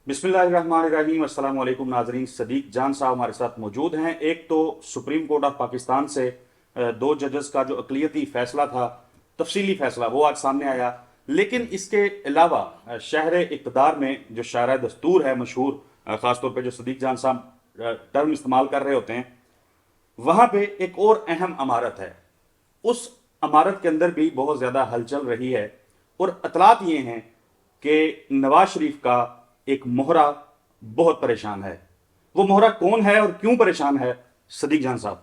बिस्मिल्लाहिर्रहमानिर्रहीम। अस्सलाम वालेकुम नाजरीन। सदीक जान साहब हमारे साथ मौजूद हैं। एक तो सुप्रीम कोर्ट ऑफ पाकिस्तान से दो जजेस का जो अकलियती फैसला था, तफसीली फैसला, वो आज सामने आया। लेकिन इसके अलावा शहर इक़्तिदार में जो शायरा दस्तूर है मशहूर, ख़ासतौर पर जो सदीक जान साहब टर्म इस्तेमाल कर रहे होते हैं, वहाँ पे एक और अहम इमारत है। उस इमारत के अंदर भी बहुत ज़्यादा हलचल रही है और अतलात ये हैं कि नवाज शरीफ का एक मोहरा बहुत परेशान है। वो मोहरा कौन है और क्यों परेशान है, सदीक जान साहब?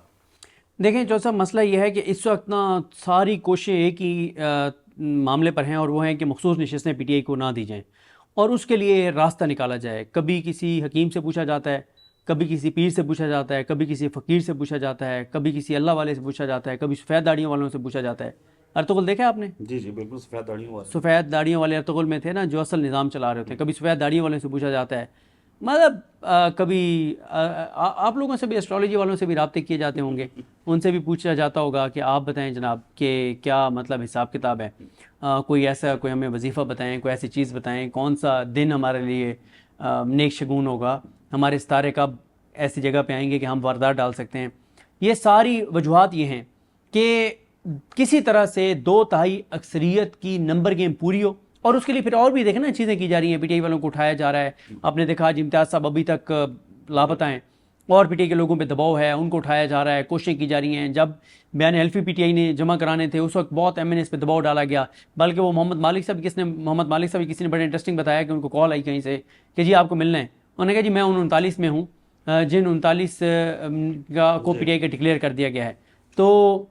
देखें जो सब मसला ये है कि इस वक्त ना सारी कोशिशें एक ही मामले पर हैं, और वो है कि मखसूस नशस्तें पीटीआई को ना दी जाएं और उसके लिए रास्ता निकाला जाए। कभी किसी हकीम से पूछा जाता है, कभी किसी पीर से पूछा जाता है, कभी किसी फ़कीर से पूछा जाता है, कभी किसी अल्लाह वाले से पूछा जाता है, कभी सफ़ेद दाढ़ियों वालों से पूछा जाता है। अर्तुगरुल देखा आपने? जी जी बिल्कुल, सफ़ेद दाढ़ियों वाले। सफ़ेद दाढ़ियों वाले अर्तुगरुल में थे ना, जो असल निज़ाम चला रहे थे। कभी सफ़ेद दाढ़ियों वालों से पूछा जाता है। मतलब कभी आप लोगों से भी, एस्ट्रोलॉजी वालों से भी राब्ते किए जाते होंगे, उनसे भी पूछा जाता होगा कि आप बताएं जनाब कि क्या मतलब हिसाब किताब है। कोई ऐसा, कोई हमें वजीफ़ा बताएं, कोई ऐसी चीज़ बताएं, कौन सा दिन हमारे लिए नेक शगुन होगा, हमारे सितारे कब ऐसी जगह पे आएंगे कि हम वारदात डाल सकते हैं। ये सारी वजूहात ये हैं कि किसी तरह से 2/3 अक्सरियत की नंबर गेम पूरी हो, और उसके लिए फिर और भी देखें ना चीज़ें की जा रही हैं। पीटीआई वालों को उठाया जा रहा है। आपने देखा आज इम्तियाज़ साहब अभी तक लापता हैं, और पीटीआई के लोगों पे दबाव है, उनको उठाया जा रहा है, कोशिशें की जा रही हैं। जब बयान हल्फी पीटीआई ने जमा कराने थे उस वक्त बहुत एमएनएस पे दबाव डाला गया। बल्कि वो मोहम्मद मालिक साहब किसी ने बड़े इंटरेस्टिंग बताया कि उनको कॉल आई कहीं से कि जी आपको मिलना है। उन्होंने कहा जी मैं उन 39 में हूँ जिन 39 को पीटीआई का डिक्लेयर कर दिया गया है। तो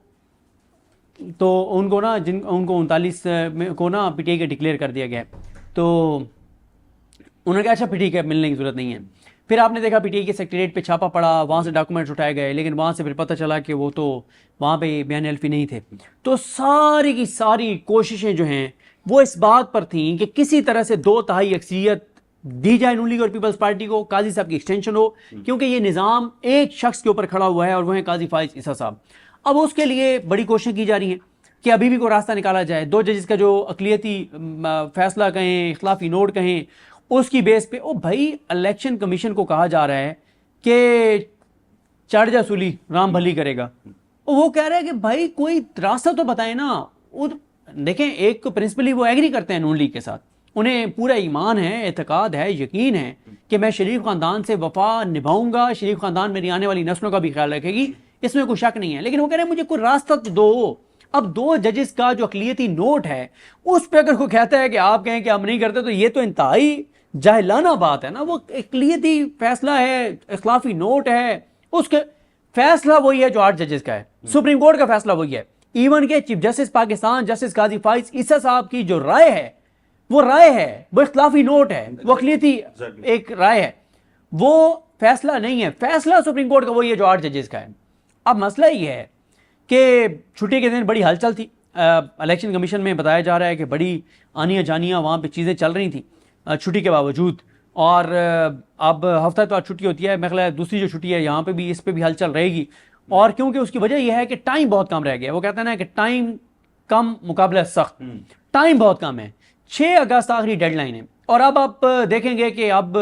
उनको ना उनको 39 को ना पीटीआई का डिक्लेयर कर दिया गया है। तो उन्होंने कहा अच्छा फिर ठीक है, मिलने की ज़रूरत नहीं है। फिर आपने देखा पीटीआई के सेक्रेटेरिएट पे छापा पड़ा, वहाँ से डॉक्यूमेंट्स उठाए गए, लेकिन वहाँ से फिर पता चला कि वो तो वहाँ पे बयान हल्फी नहीं थे। तो सारी की सारी कोशिशें जो हैं वो इस बात पर थीं कि किसी तरह से 2/3 अक्सरियत दी जाए नून लीग और पीपल्स पार्टी को, काजी साहब की एक्सटेंशन हो, क्योंकि ये निज़ाम एक शख्स के ऊपर खड़ा हुआ है और वह है काजी फाइज ईसा साहब। अब उसके लिए बड़ी कोशिशें की जा रही हैं कि अभी भी कोई रास्ता निकाला जाए। 2 जजेस का जो अकलियती फैसला कहें, इख्लाफी नोट कहें, उसकी बेस पे ओ भाई इलेक्शन कमीशन को कहा जा रहा है कि चढ़ जा सूली राम भली करेगा। वो कह रहा है कि भाई कोई रास्ता तो बताए ना। देखें, एक प्रिंसिपली वो एग्री करते हैं नून लीग के साथ, उन्हें पूरा ईमान है, एतकाद है, यकीन है कि मैं शरीफ खानदान से वफा निभाऊंगा, शरीफ खानदान मेरी आने वाली नस्लों का भी ख्याल रखेगी, इसमें कोई शक नहीं है। लेकिन वो कह रहे हैं मुझे कोई रास्ता तो दो। अब 2 जजेस का जो अकलियती नोट है उस पर अगर कोई कहता है कि आप कहें कि हम नहीं करते, तो ये तो इंतहाई जाहिलाना बात है ना। वो अकलियती फैसला है, इख्लाफी नोट है, उसके फैसला वही है जो 8 जजेस का है। सुप्रीम कोर्ट का फैसला वही है। इवन के चीफ जस्टिस पाकिस्तान जस्टिस काजी फाइज ईसा साहब की जो राय है, वो राय है, वो इख्लाफी नोट है, वो अकलियती एक राय है, वो फैसला नहीं है। फैसला सुप्रीम कोर्ट का वही है जो 8 जजेस का है। अब मसला ये है कि छुट्टी के दिन बड़ी हलचल थी। इलेक्शन कमीशन में बताया जा रहा है कि बड़ी आनियाँ जानियाँ वहाँ पे चीज़ें चल रही थी छुट्टी के बावजूद। और अब हफ्ता तो आज छुट्टी होती है, मेरे ख्याल दूसरी जो छुट्टी है यहाँ पे भी, इस पे भी हलचल रहेगी। और क्योंकि उसकी वजह यह है कि टाइम बहुत कम रह गया। वो कहते हैं ना कि टाइम कम मुकाबला सख्त, टाइम बहुत कम है। 6 अगस्त आखिरी डेडलाइन है, और अब आप देखेंगे कि अब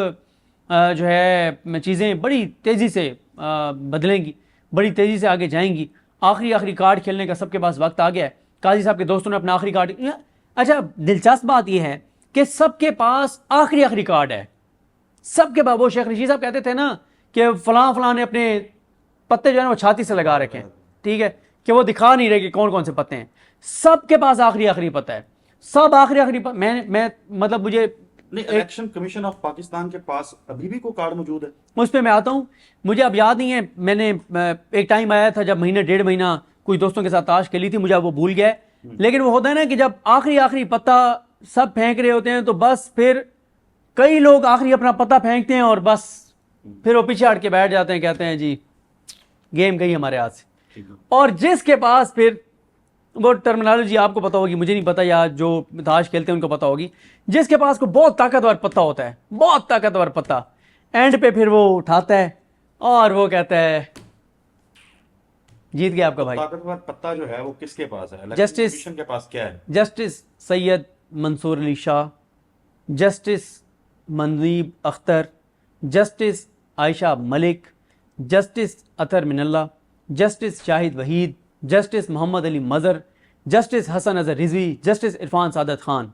जो है चीज़ें बड़ी तेज़ी से बदलेंगी, बड़ी तेज़ी से आगे जाएंगी। आखिरी कार्ड खेलने का सबके पास वक्त आ गया है। काजी साहब के दोस्तों ने अपना आखिरी कार्ड, अच्छा दिलचस्प बात यह है कि सबके पास आखिरी कार्ड है, सबके पास। वो शेख रशीद साहब कहते थे ना कि फलां ने अपने पत्ते जो है वो छाती से लगा रखे हैं, ठीक है, कि वो दिखा नहीं रहे कि कौन कौन से पत्ते हैं। सबके पास आखिरी पत्ता है, सब आखिरी मैं मतलब मुझे इलेक्शन कमीशन ऑफ पाकिस्तान के पास अभी भी कोई कार्ड मौजूद है? उस पर मैं आता हूँ, मुझे अब याद नहीं है। मैंने एक टाइम आया था जब महीने 1.5 महीना कुछ दोस्तों के साथ ताश खेली थी, मुझे अब वो भूल गया है। लेकिन वो होता है ना कि जब आखिरी पत्ता सब फेंक रहे होते हैं, तो बस फिर कई लोग आखिरी अपना पत्ता फेंकते हैं और बस फिर वो पीछे हट के बैठ जाते हैं, कहते हैं जी गेम गई हमारे हाथ से। और जिसके पास फिर वो टर्मिनोलॉजी आपको पता होगी, मुझे नहीं पता, या जो ताश खेलते हैं उनको पता होगी, जिसके पास को बहुत ताकतवर पत्ता होता है, बहुत ताकतवर पत्ता, एंड पे फिर वो उठाता है और वो कहता है जीत गया आपका भाई। ताकतवर पत्ता जो है वो किसके पास है? जस्टिस के पास क्या है? Justice Syed Mansoor Ali Shah, justice Mandeep Akhtar, justice Ayesha Malik, justice Athar Minallah, justice Shahid Waheed, justice Mohammad Ali Mazhar, justice Hasan Azhar Rizvi, justice Irfan Saadat Khan,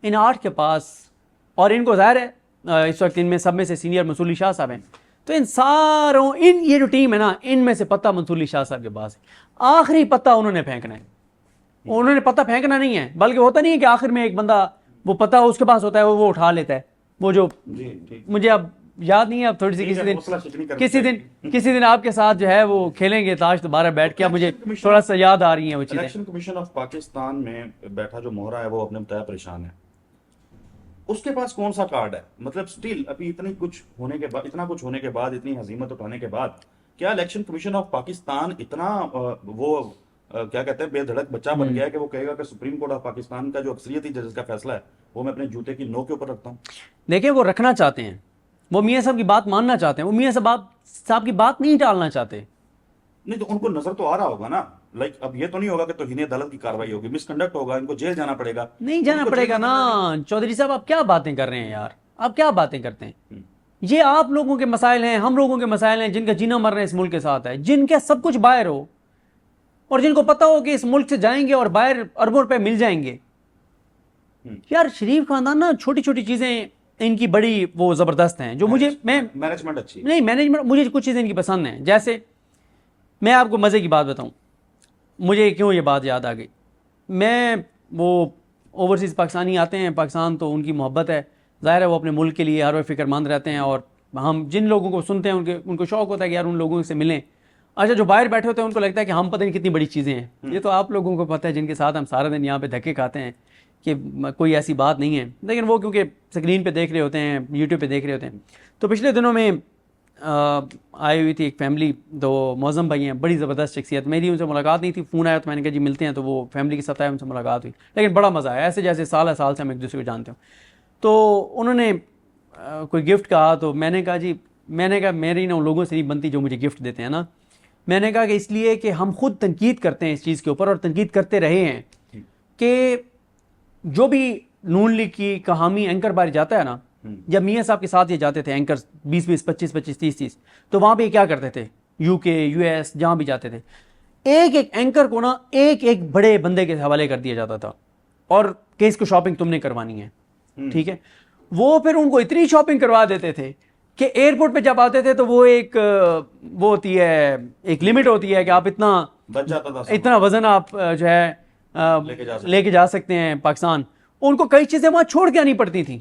इन 8 के पास, और इनको ज़ाहिर है इस वक्त इनमें सब में से सीनियर मंसूर अली शाह साहब हैं, तो इन सारों ये जो टीम है ना, इनमें से पत्ता मंसूर अली शाह साहब के पास है। आखिरी पत्ता उन्होंने फेंकना है। उन्होंने पत्ता फेंकना नहीं है, बल्कि होता नहीं है कि आखिर में एक बंदा वो पत्ता उसके पास होता है, वो उठा लेता है। वो जो मुझे अब याद नहीं है, अब थोड़ी सी किसी दिन आपके साथ जो है वो खेलेंगे ताश दोबारा बैठ के, मुझे थोड़ा सा याद आ रही है वो चीजें। इलेक्शन कमीशन ऑफ पाकिस्तान में बैठा जो मोहरा है वो अपने बताया परेशान है, उसके पास कौन सा कार्ड है? मतलब स्टिल अभी इतना कुछ होने के बाद, इतनी हजीमत उठाने के बाद, क्या इलेक्शन कमीशन ऑफ पाकिस्तान इतना क्या कहते हैं बेधड़क बच्चा बन गया है कि वो कहेगा कि सुप्रीम कोर्ट ऑफ पाकिस्तान का जो अक्सरियती जजेस का फैसला है वो मैं अपने जूते की नोक के ऊपर रखता हूँ? देखिए, वो रखना चाहते हैं, वो मियाँ साहब की बात मानना चाहते हैं, वो मियाँ साहब की बात नहीं टालना चाहते। नहीं तो उनको नजर तो आ रहा होगा ना, लाइक अब ये तो नहीं होगा कि तोहीन अदालत की कार्रवाई होगी, मिसकंडक्ट होगा, इनको जेल जाना पड़ेगा। नहीं जाना पड़ेगा ना चौधरी साहब, आप क्या बातें कर रहे हैं यार, आप क्या बातें करते हैं? ये आप लोगों के मसाइल हैं, हम लोगों के मसाइल हैं, जिनका जीना मरना इस मुल्क के साथ है, जिनके सब कुछ बाहर हो और जिनको पता हो कि इस मुल्क से जाएंगे और बाहर अरबों रुपए मिल जाएंगे। यार शरीफ खानदान ना छोटी छोटी चीजें इनकी बड़ी वो जबरदस्त हैं, जो मुझे मैनेजमेंट अच्छी नहीं, मैनेजमेंट मुझे कुछ चीजें इनकी पसंद हैं। जैसे मैं आपको मजे की बात बताऊं, मुझे क्यों ये बात याद आ गई, मैं वो ओवरसीज़ पाकिस्तानी आते हैं पाकिस्तान, तो उनकी मोहब्बत है, ज़ाहिर है वो अपने मुल्क के लिए हर वक्त फ़िक्रमंद रहते हैं, और हम जिन लोगों को सुनते हैं उनको शौक़ होता है कि यार उन लोगों से मिलें। अच्छा, जो बाहर बैठे होते हैं उनको लगता है कि हम पता नहीं कितनी बड़ी चीज़ें हैं। ये तो आप लोगों को पता है जिनके साथ हम सारा दिन यहाँ पे धक्के खाते हैं कि कोई ऐसी बात नहीं है, लेकिन वो क्योंकि स्क्रीन पे देख रहे होते हैं, यूट्यूब पे देख रहे होते हैं। तो पिछले दिनों में आई हुई थी एक फैमिली, दो मौज़म भाई हैं, बड़ी ज़बरदस्त शख्सियत, मेरी उनसे मुलाकात नहीं थी, फ़ोन आया तो मैंने कहा जी मिलते हैं, तो वो फैमिली के साथ आए, उनसे मुलाकात हुई, लेकिन बड़ा मज़ा आया, ऐसे जैसे साल से हम एक दूसरे को जानते हो। तो उन्होंने कोई गिफ्ट कहा, तो मैंने कहा मेरी ना उन लोगों से नहीं बनती जो मुझे गिफ्ट देते हैं ना। मैंने कहा कि इसलिए कि हम खुद तनकीद करते हैं इस चीज़ के ऊपर, और तनकीद करते रहे हैं कि जो भी नून लीग की कहामी एंकर बाहर जाता है ना, जब मियाँ साहब के साथ ये जाते थे एंकर 20-20, 25-25, 30-30, तो वहाँ पे क्या करते थे, यूके US जहाँ भी जाते थे, एक एक एंकर को ना एक एक बड़े बंदे के हवाले कर दिया जाता था, और कि इसको शॉपिंग तुमने करवानी है, ठीक है। वो फिर उनको इतनी शॉपिंग करवा देते थे कि एयरपोर्ट पे जब आते थे तो वो वो होती है, एक लिमिट होती है कि आप इतना वजन आप जो है लेके जा सकते हैं पाकिस्तान। उनको कई चीज़ें वहाँ छोड़ के आनी पड़ती थी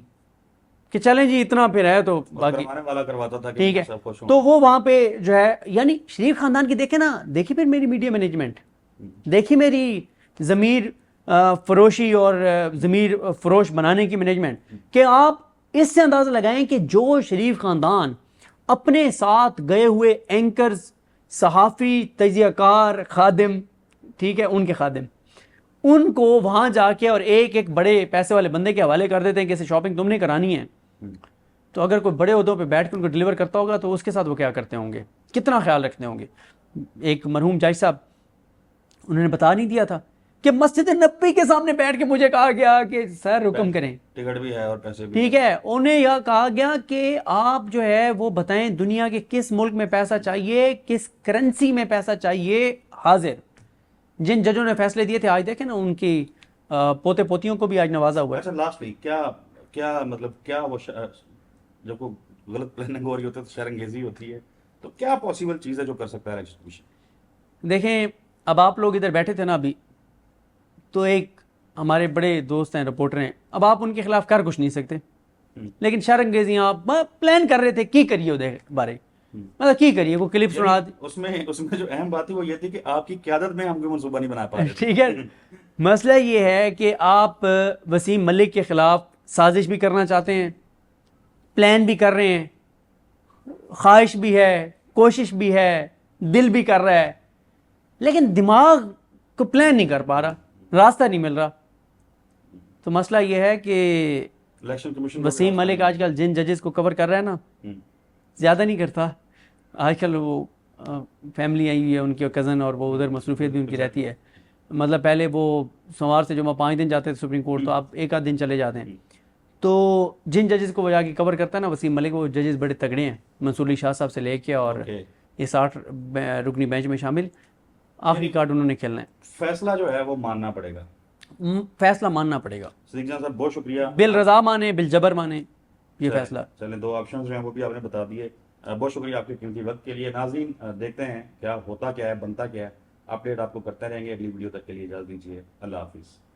कि चलें जी इतना फिर है, तो बाकी वाला करवाता था, ठीक है। तो वो वहाँ पे जो है, यानी शरीफ खानदान की देखे ना, देखी फिर मेरी मीडिया मैनेजमेंट, देखी मेरी ज़मीर फरोशी और ज़मीर फरोश बनाने की मैनेजमेंट, कि आप इससे अंदाज़ा लगाएं कि जो शरीफ खानदान अपने साथ गए हुए एंकर्स, सहाफ़ी, तजियाकार, खादिम, ठीक है, उनके खादिम, उनको वहाँ जाके और एक एक बड़े पैसे वाले बंदे के हवाले कर देते हैं कि इसे शॉपिंग तुमने करानी है। तो अगर कोई बड़े उहदों पे बैठ कर उनको डिलीवर करता होगा तो उसके साथ वो क्या करते होंगे, कितना ख्याल रखते होंगे। एक मरहूम जज साहब, उन्होंने बता नहीं दिया था कि मस्जिद नबी के सामने बैठ के मुझे कहा गया कि सर हुक्म करें, टिकट भी है और पैसे भी, ठीक है। उन्हें यह कहा गया कि आप जो है वो बताएं दुनिया के किस मुल्क में पैसा चाहिए, किस करेंसी में पैसा चाहिए, हाजिर। जिन जजों ने फैसले दिए थे, आज देखें ना उनकी पोते पोतियों को भी आज नवाजा हुआ है। अच्छा, लास्टली क्या मतलब क्या वो जब को गलत प्लानिंग हो रही होती है तो शर्मंगेजी होती है, तो क्या पॉसिबल चीज़ है जो कर सकता है इलेक्शन कमीशन? देखें, अब आप लोग इधर बैठे थे ना अभी, तो एक हमारे बड़े दोस्त हैं, रिपोर्टर हैं, अब आप उनके खिलाफ कर कुछ नहीं सकते, लेकिन शर्मंगेजियाँ आप प्लान कर रहे थे की करिए उधर बारे, मतलब की करिए, वो क्लिप सुना दी। उसमें जो अहम बात थी वो ये थी कि आपकी क़यादत में हम कोई मंसूबा नहीं बना पा रहे। ठीक है, मसला ये है कि आप वसीम मलिक के खिलाफ साजिश भी करना चाहते हैं, प्लान भी कर रहे हैं, ख्वाहिश भी है, कोशिश भी है, दिल भी कर रहा है, लेकिन दिमाग को प्लान नहीं कर पा रहा, रास्ता नहीं मिल रहा। तो मसला ये है कि इलेक्शन कमीशन वसीम मलिक आजकल जिन जजेस को कवर कर रहा है ना, ज़्यादा नहीं करता आजकल। वो फैमिली आई हुई है उनकी, कज़न, और वो उधर मसरूफियत भी उनकी रहती है। मतलब पहले वो सोमवार से जुमा 5 दिन जाते थे सुप्रीम कोर्ट, तो आप एक आध दिन चले जाते हैं। तो जिन जजेस को वो जाके कवर करता है ना वसीम मलिक, वो जजेस बड़े तगड़े हैं, मंसूर अली शाह साहब से लेके और ओके। इस 8 रुकनी बेंच में शामिल, आखिरी कार्ड उन्होंने खेलना है। फैसला जो है वो मानना पड़ेगा। फैसला मानना पड़ेगा, सिद्दीक जान साहब बहुत शुक्रिया। बिल रजा माने बिल जबर माने, ये फैसला। चलें, 2 ऑप्शन जो हैं वो भी आपने बता दिए। बहुत शुक्रिया आपके कीमती वक्त के लिए। नाज़रीन, देखते हैं क्या होता क्या है, बनता क्या है। अपडेट आपको करते रहेंगे। अगली वीडियो तक के लिए इजाज़त दीजिए। अल्लाह हाफिज़।